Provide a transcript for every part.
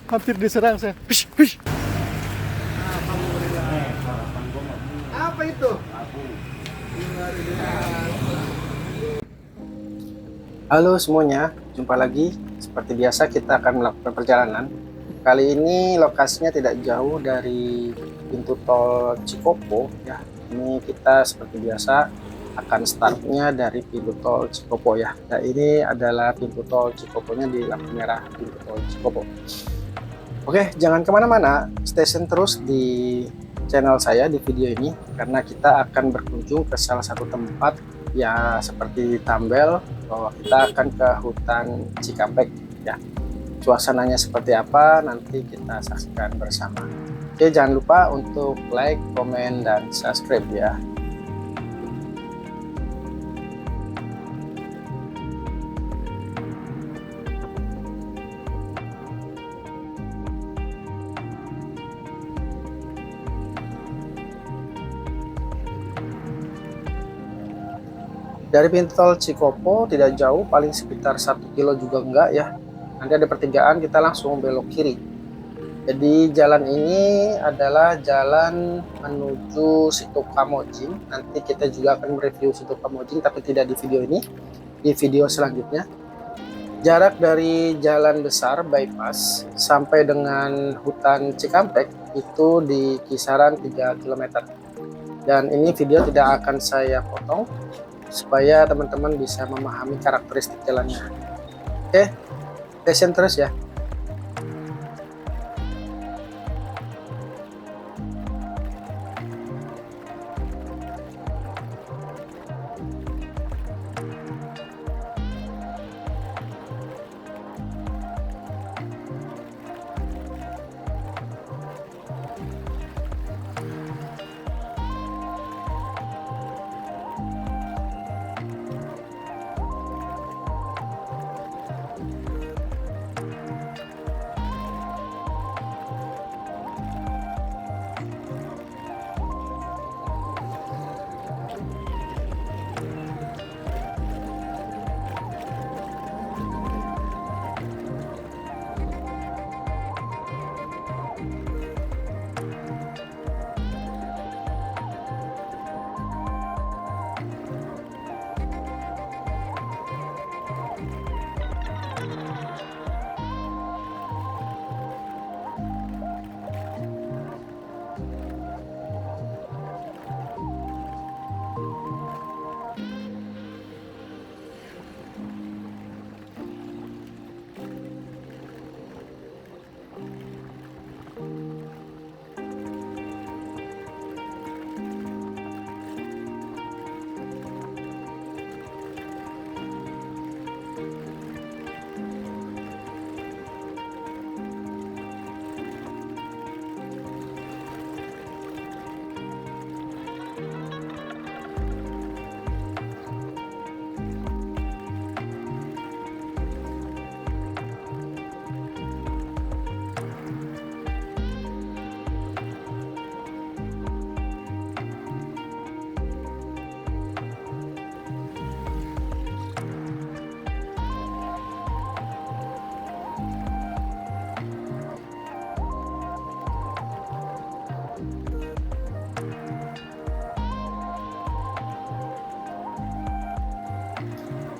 Hampir diserang saya. Apa itu? Halo semuanya, jumpa lagi. Seperti biasa kita akan melakukan perjalanan. Kali ini lokasinya tidak jauh dari pintu tol Cikopo ya. Ini kita seperti biasa akan startnya dari pintu tol Cikopo ya. Nah, ini adalah pintu tol Cikoponya di lampu merah pintu tol Cikopo. Oke, jangan kemana-mana, stay tune terus di channel saya di video ini karena kita akan berkunjung ke salah satu tempat ya seperti thumbnail bahwa kita akan ke hutan Cikampek ya. Suasananya seperti apa nanti kita saksikan bersama. Oke, jangan lupa untuk like, komen, dan subscribe ya. Dari pintu tol Cikopo tidak jauh, paling sekitar 1 kilo juga enggak ya. Nanti ada pertigaan, kita langsung belok kiri. Jadi jalan ini adalah jalan menuju Situ Kamojing. Nanti kita juga akan mereview Situ Kamojing, tapi tidak di video ini, di video selanjutnya. Jarak dari jalan besar bypass sampai dengan hutan Cikampek itu di kisaran 3 km. Dan ini video tidak akan saya potong supaya teman-teman bisa memahami karakteristik jalannya. Oke, stay terus ya.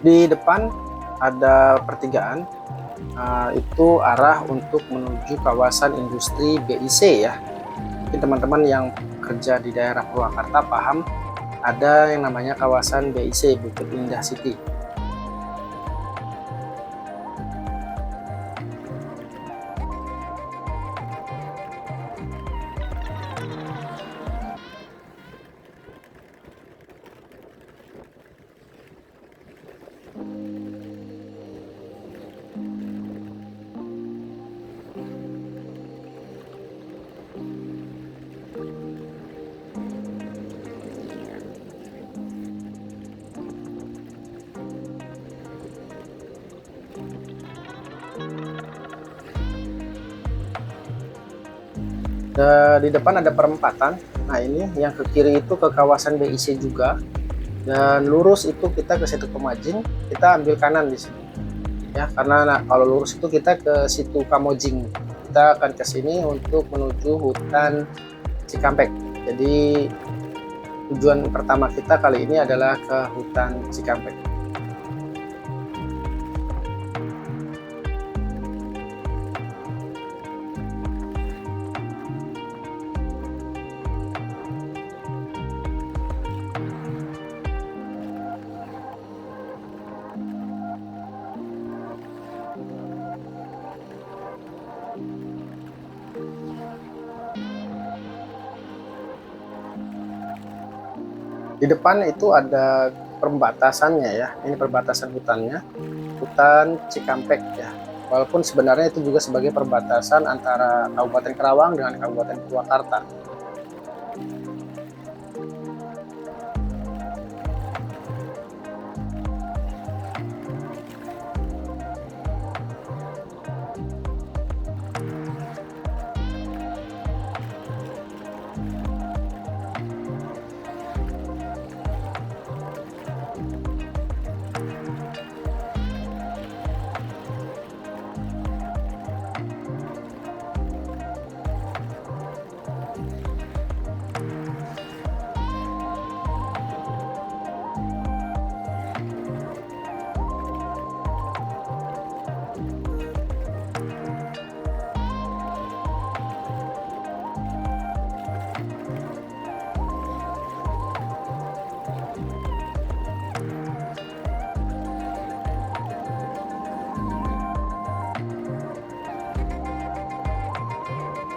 Di depan ada pertigaan, itu arah untuk menuju kawasan industri BIC ya. Mungkin teman-teman yang kerja di daerah Purwakarta paham ada yang namanya kawasan BIC, Bukit Indah City. Di depan ada perempatan. Nah, ini yang ke kiri itu ke kawasan BIC juga. Dan lurus itu kita ke situ Pemajing, kita ambil kanan di sini. Ya, karena kalau lurus itu kita ke situ Kamojing. Kita akan ke sini untuk menuju hutan Cikampek. Jadi tujuan pertama kita kali ini adalah ke hutan Cikampek. Di depan itu ada perbatasannya ya. Ini perbatasan hutannya, hutan Cikampek ya. Walaupun sebenarnya itu juga sebagai perbatasan antara Kabupaten Karawang dengan Kabupaten Purwakarta.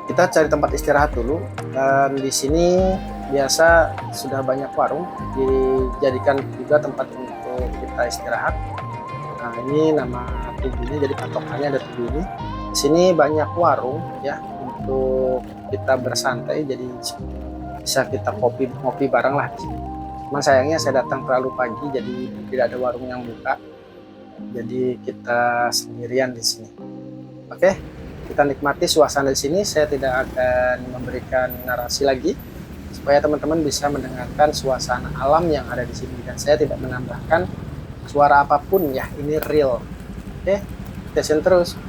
Kita cari tempat istirahat dulu, dan di sini biasa sudah banyak warung dijadikan juga tempat untuk kita istirahat. Nah, ini nama tubuhnya, jadi patokannya ada tubuh ini. Di sini banyak warung ya untuk kita bersantai, jadi bisa kita ngopi bareng lah di sini. Cuman sayangnya saya datang terlalu pagi, jadi tidak ada warung yang buka. Jadi kita sendirian di sini. Oke, kita nikmati suasana di sini. Saya tidak akan memberikan narasi lagi supaya teman-teman bisa mendengarkan suasana alam yang ada di sini, dan saya tidak menambahkan suara apapun ya. Ini real. Oke, stay terus.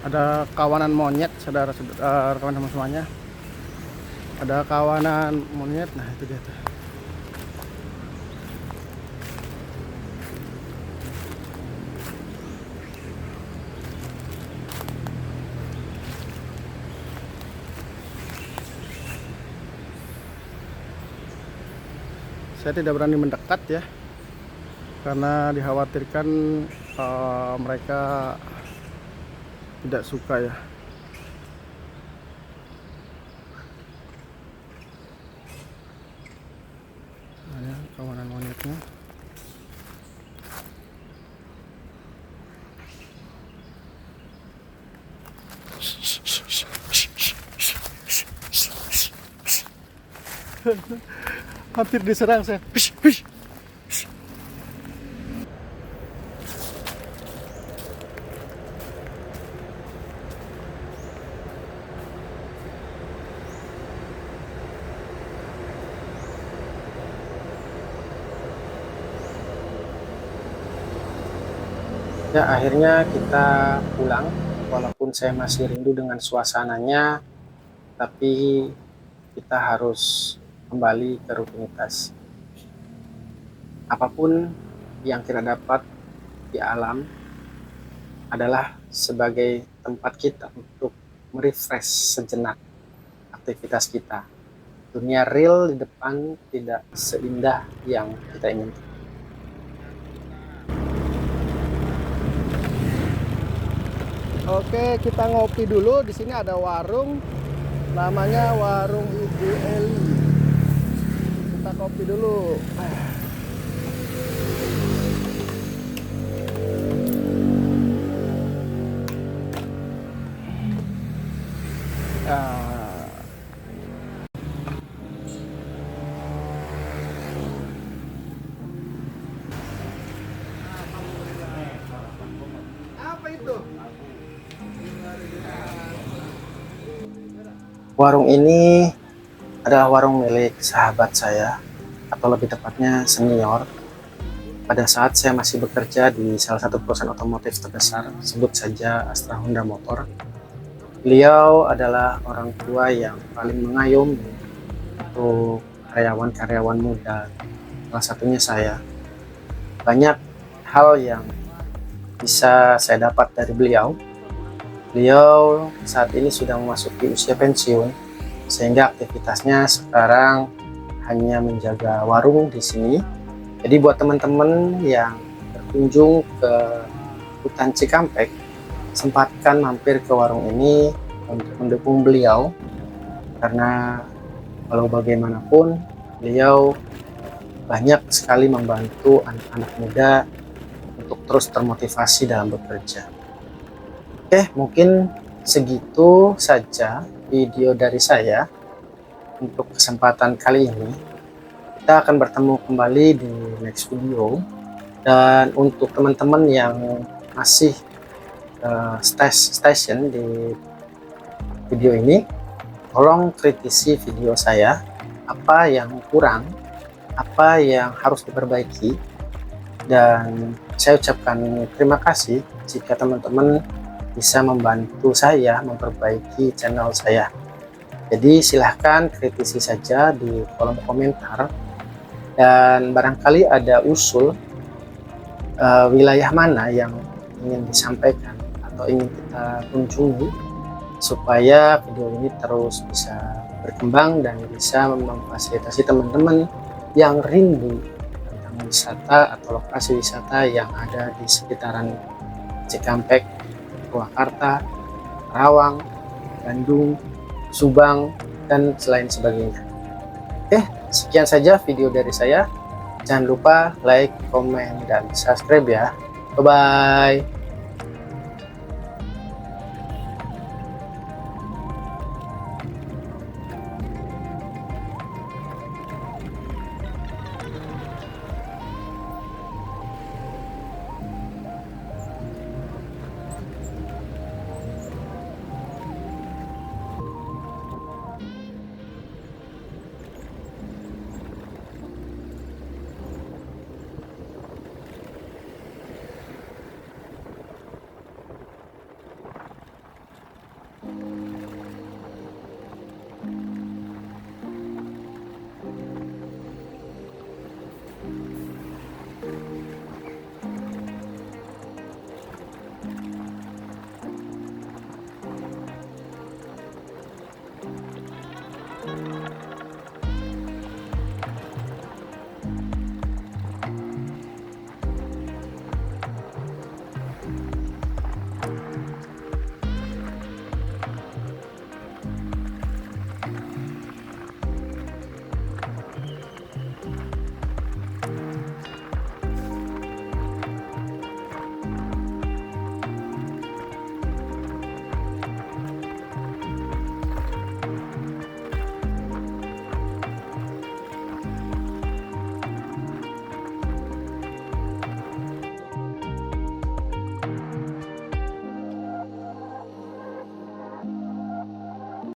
Ada kawanan monyet, saudara-saudara, teman-teman semuanya. Ada kawanan monyet. Nah, itu dia tuh. Saya tidak berani mendekat ya, karena dikhawatirkan mereka tidak suka ya. Nah, kawanan monyetnya. Hampir diserang saya. Ya, akhirnya kita pulang. Walaupun saya masih rindu dengan suasananya, tapi kita harus kembali ke rutinitas. Apapun yang kita dapat di alam adalah sebagai tempat kita untuk merefresh sejenak aktivitas kita. Dunia real di depan tidak seindah yang kita inginkan. Oke, kita ngopi dulu. Di sini ada warung, namanya Warung Ibu Eli. Kita kopi dulu. Apa itu? Warung ini adalah warung milik sahabat saya, atau lebih tepatnya senior. Pada saat saya masih bekerja di salah satu perusahaan otomotif terbesar, sebut saja Astra Honda Motor. Beliau adalah orang tua yang paling mengayomi untuk karyawan-karyawan muda, salah satunya saya. Banyak hal yang bisa saya dapat dari beliau. Beliau saat ini sudah memasuki usia pensiun, sehingga aktivitasnya sekarang hanya menjaga warung di sini. Jadi buat teman-teman yang berkunjung ke hutan Cikampek, sempatkan mampir ke warung ini untuk mendukung beliau, karena walau bagaimanapun beliau banyak sekali membantu anak-anak muda untuk terus termotivasi dalam bekerja. Oke, mungkin segitu saja video dari saya untuk kesempatan kali ini. Kita akan bertemu kembali di next video. Dan untuk teman-teman yang masih station di video ini, tolong kritisi video saya, apa yang kurang, apa yang harus diperbaiki. Dan saya ucapkan terima kasih jika teman-teman bisa membantu saya memperbaiki channel saya. Jadi silahkan kritisi saja di kolom komentar, dan barangkali ada usul wilayah mana yang ingin disampaikan atau ingin kita kunjungi, supaya video ini terus bisa berkembang dan bisa memfasilitasi teman-teman yang rindu tentang wisata atau lokasi wisata yang ada di sekitaran Cikampek, Purwakarta, Karawang, Bandung, Subang, dan selain sebagainya. Oke, sekian saja video dari saya. Jangan lupa like, komen, dan subscribe ya. Bye-bye.